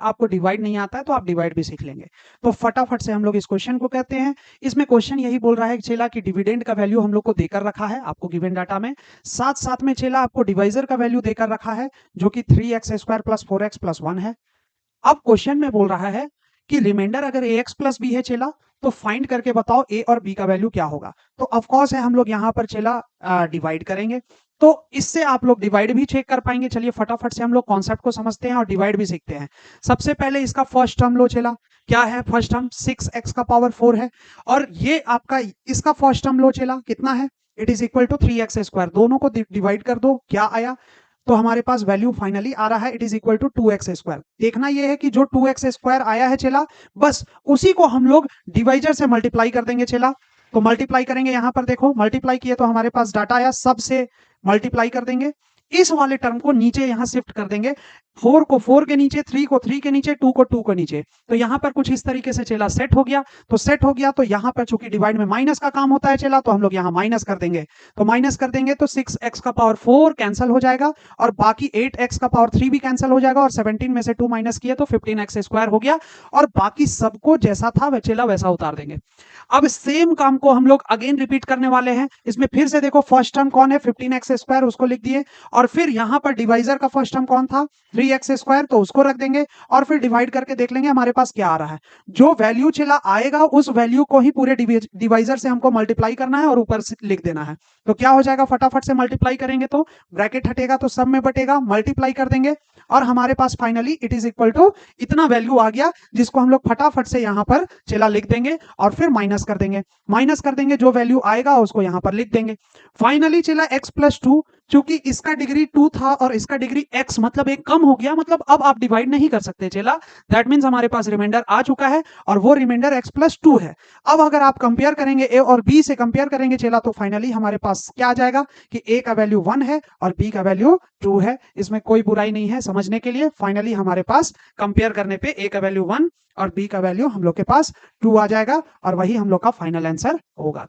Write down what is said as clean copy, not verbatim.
आपको डिवाइड नहीं आता है तो आप डिवाइड भी सीख लेंगे। तो फटाफट से हम लोग इस क्वेश्चन को कहते हैं। इसमें क्वेश्चन यही बोल रहा है चेला कि डिविडेंड का वैल्यू हम लोग को देकर रखा है आपको गिवन डाटा में, साथ साथ में चेला आपको डिवाइजर का वैल्यू देकर रखा है जो कि 3x² प्लस 4x प्लस 1 है। अब क्वेश्चन में बोल रहा है कि रिमाइंडर अगर ax प्लस बी है चेला तो फाइंड करके बताओ a और b का वैल्यू क्या होगा। तो ऑफ कोर्स है हम लोग यहाँ पर चेला डिवाइड करेंगे, तो इससे आप लोग डिवाइड भी चेक कर पाएंगे। चलिए फटाफट से हम लोग कॉन्सेप्ट को समझते हैं और डिवाइड भी सीखते हैं। सबसे पहले इसका फर्स्ट टर्म लो चेला, क्या है फर्स्ट टर्म 6x का पावर 4 है, और ये आपका इसका फर्स्ट टर्म लो चेला कितना है, it is equal to 3x²। दोनों को डिवाइड कर दो, क्या आया, तो हमारे पास वैल्यू फाइनली आ रहा है it is equal to 2x²। देखना यह है कि जो 2x² आया है चेला, बस उसी को हम लोग डिवाइजर से मल्टीप्लाई कर देंगे चेला। तो मल्टीप्लाई करेंगे, यहां पर देखो मल्टीप्लाई किए तो हमारे पास डाटा आया, सबसे मल्टीप्लाई कर देंगे। इस वाले टर्म को नीचे यहां शिफ्ट कर देंगे, 4 को 4 के नीचे, 3 को 3 के नीचे, 2 को 2 के नीचे। तो यहां पर कुछ इस तरीके से चेला सेट हो गया। तो सेट हो गया तो यहां पर चूंकि डिवाइड में माइनस का काम होता है चेला, तो हम लोग यहां माइनस कर देंगे। तो माइनस कर देंगे तो 6x का पावर 4 कैंसिल हो जाएगा, और बाकी 8x का पावर 3 भी कैंसिल हो जाएगा, और 17 में से 2 माइनस किया तो 15x² हो गया, और बाकी सबको जैसा था चेला वैसा उतार देंगे। अब सेम काम को हम लोग अगेन रिपीट करने वाले हैं। इसमें फिर से देखो फर्स्ट टर्म कौन है 15x², उसको लिख दिए, और फिर यहां पर डिवाइजर का फर्स्ट टर्म कौन था 3x², तो उसको रख देंगे, और फिर डिवाइड करके देख लेंगे हमारे पास क्या आ रहा है। जो वैल्यू चला आएगा उस वैल्यू को ही पूरे डिवाइजर से हमको मल्टीप्लाई करना है और ऊपर से लिख देना है। तो क्या हो जाएगा, फटाफट से मल्टीप्लाई करेंगे तो ब्रैकेट हटेगा तो सब में बटेगा, मल्टीप्लाई कर देंगे, और हमारे पास finally it is equal to इतना वैल्यू आ गया, जिसको हम लोग फटाफट से यहां पर चला लिख देंगे, और फिर माइनस कर देंगे। माइनस कर देंगे, जो वैल्यू आएगा उसको यहां पर लिख देंगे। फाइनली चला x+2, क्योंकि इसका डिग्री 2 था और इसका डिग्री x, मतलब एक कम हो गया, मतलब अब आप डिवाइड नहीं कर सकते चला। दैट मींस हमारे पास रिमाइंडर आ चुका है, और वो रिमाइंडर x+2 है। अब अगर आप कंपेयर करेंगे a और b से कंपेयर करेंगे चला, तो फाइनली हमारे पास क्या आ जाएगा कि a का वैल्यू 1 है और b का वैल्यू 2 है। इसमें कोई बुराई नहीं है समझने के लिए। फाइनली हमारे पास कंपेयर करने पे a का वैल्यू 1 और b का वैल्यू हम लोग के पास 2 आ जाएगा, और वही हम लोग का फाइनल आंसर होगा।